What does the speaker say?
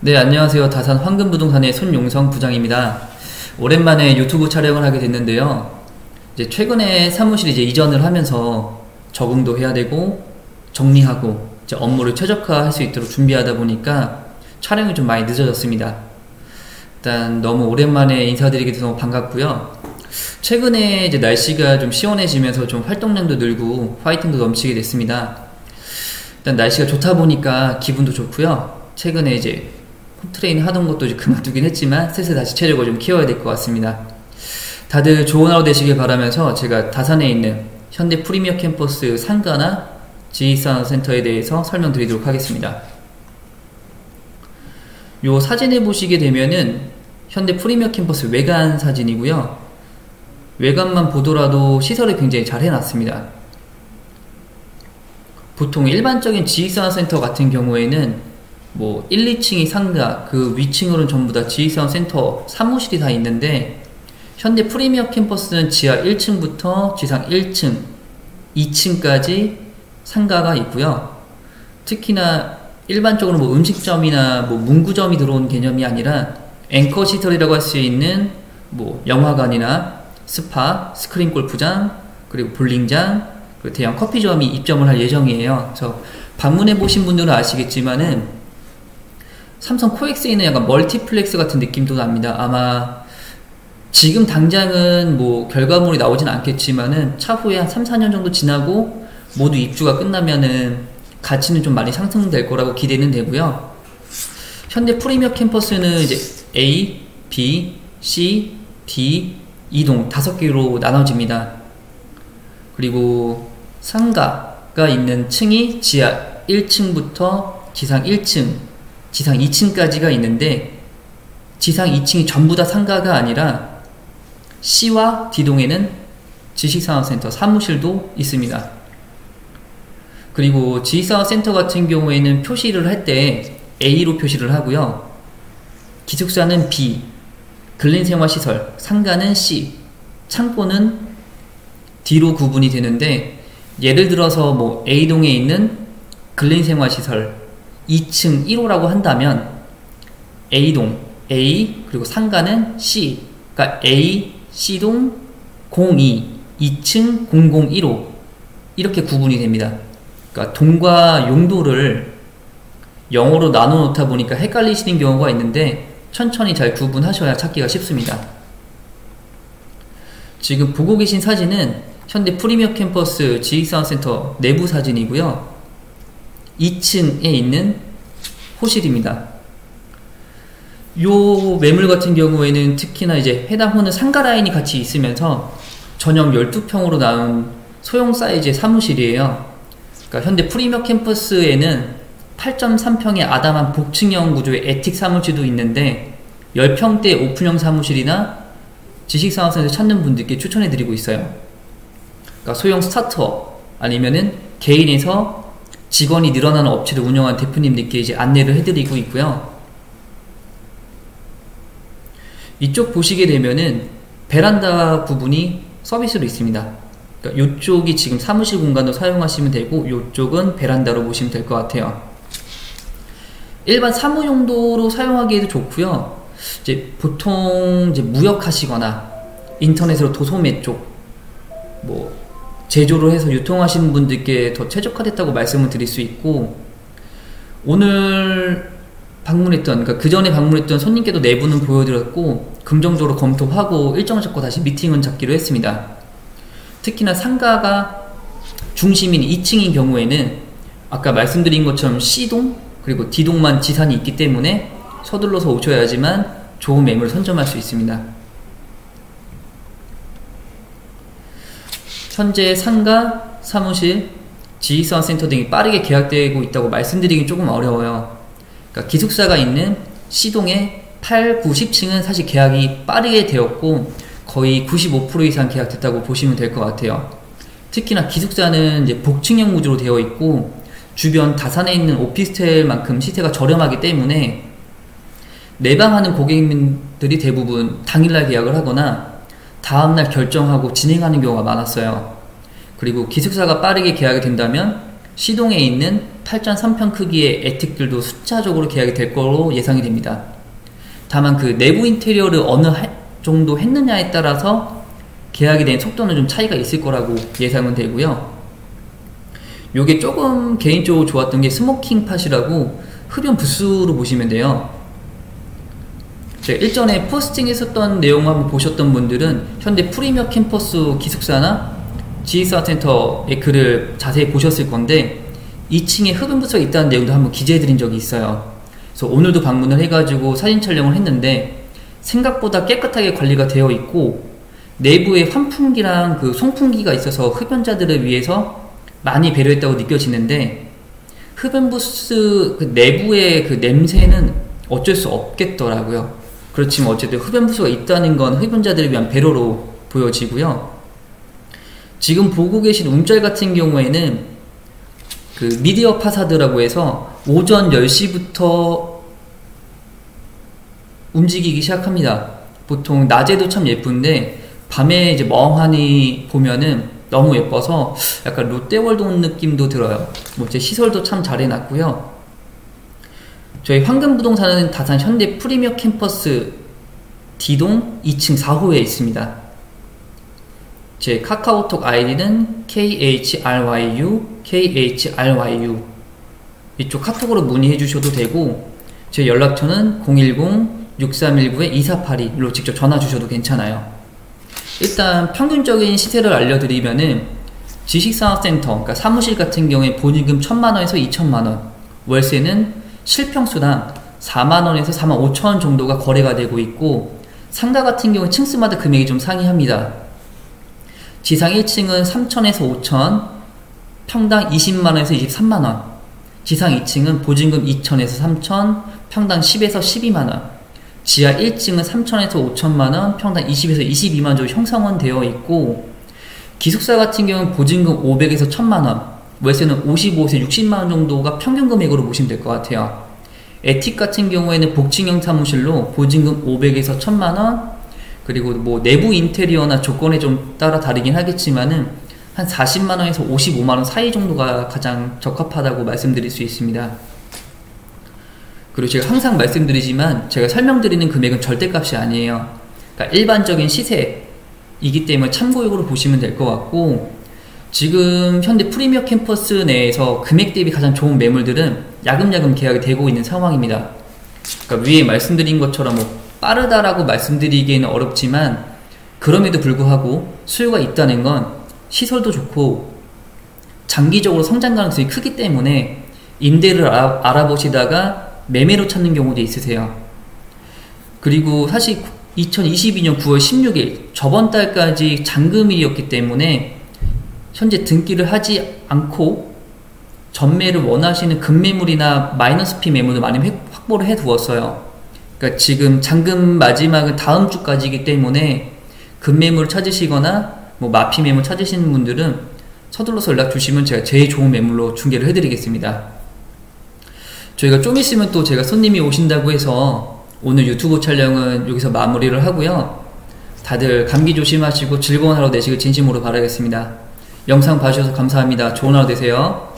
네, 안녕하세요. 다산 황금부동산의 손용성 부장입니다. 오랜만에 유튜브 촬영을 하게 됐는데요. 이제 최근에 사무실 이전을 하면서 적응도 해야 되고 정리하고 이제 업무를 최적화할 수 있도록 준비하다 보니까 촬영이 좀 많이 늦어졌습니다. 일단 너무 오랜만에 인사드리게 돼서 너무 반갑고요. 최근에 이제 날씨가 좀 시원해지면서 좀 활동량도 늘고 파이팅도 넘치게 됐습니다. 일단 날씨가 좋다 보니까 기분도 좋고요. 최근에 이제 홈트레이닝 하던 것도 이제 그만두긴 했지만 슬슬 다시 체력을 좀 키워야 될 것 같습니다. 다들 좋은 하루 되시길 바라면서 제가 다산에 있는 현대 프리미어 캠퍼스 상가나 지휘사운드센터에 대해서 설명드리도록 하겠습니다. 요 사진을 보시게 되면은 현대 프리미어 캠퍼스 외관 사진이고요. 외관만 보더라도 시설을 굉장히 잘 해놨습니다. 보통 일반적인 지휘사운드센터 같은 경우에는 뭐 1, 2층이 상가, 그 위층으로는 전부 다 지휘사운드센터 사무실이 다 있는데 현대 프리미어 캠퍼스는 지하 1층부터 지상 1층, 2층까지 상가가 있고요. 특히나 일반적으로 뭐 음식점이나 뭐 문구점이 들어온 개념이 아니라 앵커 시설이라고 할 수 있는 뭐 영화관이나 스파, 스크린 골프장, 그리고 볼링장, 그리고 대형 커피점이 입점을 할 예정이에요. 그래서 방문해 보신 분들은 아시겠지만은 삼성 코엑스에 있는 약간 멀티플렉스 같은 느낌도 납니다. 아마 지금 당장은 뭐 결과물이 나오진 않겠지만은 차후에 한 3, 4년 정도 지나고 모두 입주가 끝나면은 가치는 좀 많이 상승될 거라고 기대는 되고요. 현대 프리미어 캠퍼스는 이제 A, B, C, D, 2동 5개로 나눠집니다. 그리고 상가가 있는 층이 지하 1층부터 지상 1층, 지상 2층까지가 있는데 지상 2층이 전부 다 상가가 아니라 C와 D동에는 지식산업센터 사무실도 있습니다. 그리고 지식산업센터 같은 경우에는 표시를 할 때 A로 표시를 하고요. 기숙사는 B, 근린생활시설, 상가는 C, 창고는 D로 구분이 되는데 예를 들어서 뭐 A동에 있는 근린생활시설 2층 1호라고 한다면 A동 A 그리고 상가는 C, 그러니까 A, C동 02, 2층 001호 이렇게 구분이 됩니다. 그러니까 동과 용도를 영어로 나눠 놓다 보니까 헷갈리시는 경우가 있는데 천천히 잘 구분하셔야 찾기가 쉽습니다. 지금 보고 계신 사진은 현대 프리미어 캠퍼스 지휘사운드센터 내부 사진이고요. 2층에 있는 호실입니다. 요 매물 같은 경우에는 특히나 이제 해당 호는 상가 라인이 같이 있으면서 전용 12평으로 나온 소형 사이즈의 사무실이에요. 그러니까 현대 프리미어 캠퍼스에는 8.3평의 아담한 복층형 구조의 애틱 사무실도 있는데 10평대 오픈형 사무실이나 지식사업센터 찾는 분들께 추천해드리고 있어요. 그러니까 소형 스타트업 아니면은 개인에서 직원이 늘어나는 업체를 운영한 대표님들께 이제 안내를 해드리고 있고요. 이쪽 보시게 되면은 베란다 부분이 서비스로 있습니다. 그러니까 이쪽이 지금 사무실 공간으로 사용하시면 되고 이쪽은 베란다로 보시면 될 것 같아요. 일반 사무 용도로 사용하기에도 좋고요. 이제 보통 이제 무역하시거나 인터넷으로 도소매 쪽 뭐 제조를 해서 유통하시는 분들께 더 최적화됐다고 말씀을 드릴 수 있고 오늘 방문했던 그러니까 그 전에 방문했던 손님께도 내부는 보여드렸고 긍정적으로 검토하고 일정을 잡고 다시 미팅은 잡기로 했습니다. 특히나 상가가 중심인 2층인 경우에는 아까 말씀드린 것처럼 C동 그리고 D동만 지산이 있기 때문에 서둘러서 오셔야지만 좋은 매물을 선점할 수 있습니다. 현재 상가, 사무실, 지휘사운드센터 등이 빠르게 계약되고 있다고 말씀드리긴 조금 어려워요. 그러니까 기숙사가 있는 C동의 8, 9, 10층은 사실 계약이 빠르게 되었고 거의 95% 이상 계약됐다고 보시면 될 것 같아요. 특히나 기숙사는 이제 복층형 구조로 되어 있고 주변 다산에 있는 오피스텔만큼 시세가 저렴하기 때문에 내방하는 고객님들이 대부분 당일날 계약을 하거나 다음날 결정하고 진행하는 경우가 많았어요. 그리고 기숙사가 빠르게 계약이 된다면 시동에 있는 8.3평 크기의 에틱들도 숫자적으로 계약이 될 거로 예상이 됩니다. 다만 그 내부 인테리어를 어느 정도 했느냐에 따라서 계약이 된 속도는 좀 차이가 있을 거라고 예상은 되고요. 요게 조금 개인적으로 좋았던 게 스모킹 팟이라고 흡연 부스로 보시면 돼요. 제가 일전에 포스팅 했었던 내용을 한번 보셨던 분들은 현대 프리미어 캠퍼스 기숙사나 지식산업센터의 글을 자세히 보셨을 건데 2층에 흡연 부스가 있다는 내용도 한번 기재해 드린 적이 있어요. 그래서 오늘도 방문을 해가지고 사진 촬영을 했는데 생각보다 깨끗하게 관리가 되어 있고 내부에 환풍기랑 그 송풍기가 있어서 흡연자들을 위해서 많이 배려했다고 느껴지는데 흡연 부스 그 내부의 그 냄새는 어쩔 수 없겠더라고요. 그렇지만 어쨌든 흡연 부스가 있다는 건 흡연자들을 위한 배려로 보여지고요. 지금 보고 계신 움짤 같은 경우에는 그 미디어 파사드라고 해서 오전 10시부터 움직이기 시작합니다. 보통 낮에도 참 예쁜데 밤에 이제 멍하니 보면은 너무 예뻐서 약간 롯데월드 온 느낌도 들어요. 뭐 제 시설도 참 잘 해놨고요. 저희 황금부동산은 다산 현대 프리미어 캠퍼스 D동 2층 4호에 있습니다. 제 카카오톡 아이디는 KHRYU 이쪽 카톡으로 문의해 주셔도 되고 제 연락처는 010-6319-2482로 직접 전화 주셔도 괜찮아요. 일단 평균적인 시세를 알려드리면은 지식산업센터, 그러니까 사무실 같은 경우에 보증금 1,000만원에서 2,000만원, 월세는 실평수당 4만원에서 4만 5천원 정도가 거래가 되고 있고 상가 같은 경우는 층수마다 금액이 좀 상이합니다. 지상 1층은 3천에서 5천, 평당 20만원에서 23만원, 지상 2층은 보증금 2천에서 3천, 평당 10에서 12만원, 지하 1층은 3천에서 5천만원, 평당 20에서 22만원 정도 형성은 되어 있고 기숙사 같은 경우는 보증금 500에서 1000만원, 월세는 55에서 60만원 정도가 평균 금액으로 보시면 될 것 같아요. 에틱 같은 경우에는 복층형 사무실로 보증금 500에서 1000만원, 그리고 뭐 내부 인테리어나 조건에 좀 따라 다르긴 하겠지만은 한 40만원에서 55만원 사이 정도가 가장 적합하다고 말씀드릴 수 있습니다. 그리고 제가 항상 말씀드리지만 제가 설명드리는 금액은 절대값이 아니에요. 그러니까 일반적인 시세이기 때문에 참고용으로 보시면 될 것 같고 지금 현대 프리미어 캠퍼스 내에서 금액 대비 가장 좋은 매물들은 야금야금 계약이 되고 있는 상황입니다. 그러니까 위에 말씀드린 것처럼 뭐 빠르다라고 말씀드리기에는 어렵지만 그럼에도 불구하고 수요가 있다는 건 시설도 좋고 장기적으로 성장 가능성이 크기 때문에 임대를 알아보시다가 매매로 찾는 경우도 있으세요. 그리고 사실 2022년 9월 16일 저번 달까지 잔금일이었기 때문에 현재 등기를 하지 않고 전매를 원하시는 급매물이나 마이너스 피 매물을 많이 확보를 해 두었어요. 그러니까 지금 잔금 마지막은 다음 주까지이기 때문에 급매물을 찾으시거나 뭐 마피 매물 찾으시는 분들은 서둘러서 연락 주시면 제가 제일 좋은 매물로 중개를 해드리겠습니다. 저희가 좀 있으면 또 제가 손님이 오신다고 해서 오늘 유튜브 촬영은 여기서 마무리를 하고요. 다들 감기 조심하시고 즐거운 하루 되시길 진심으로 바라겠습니다. 영상 봐주셔서 감사합니다. 좋은 하루 되세요.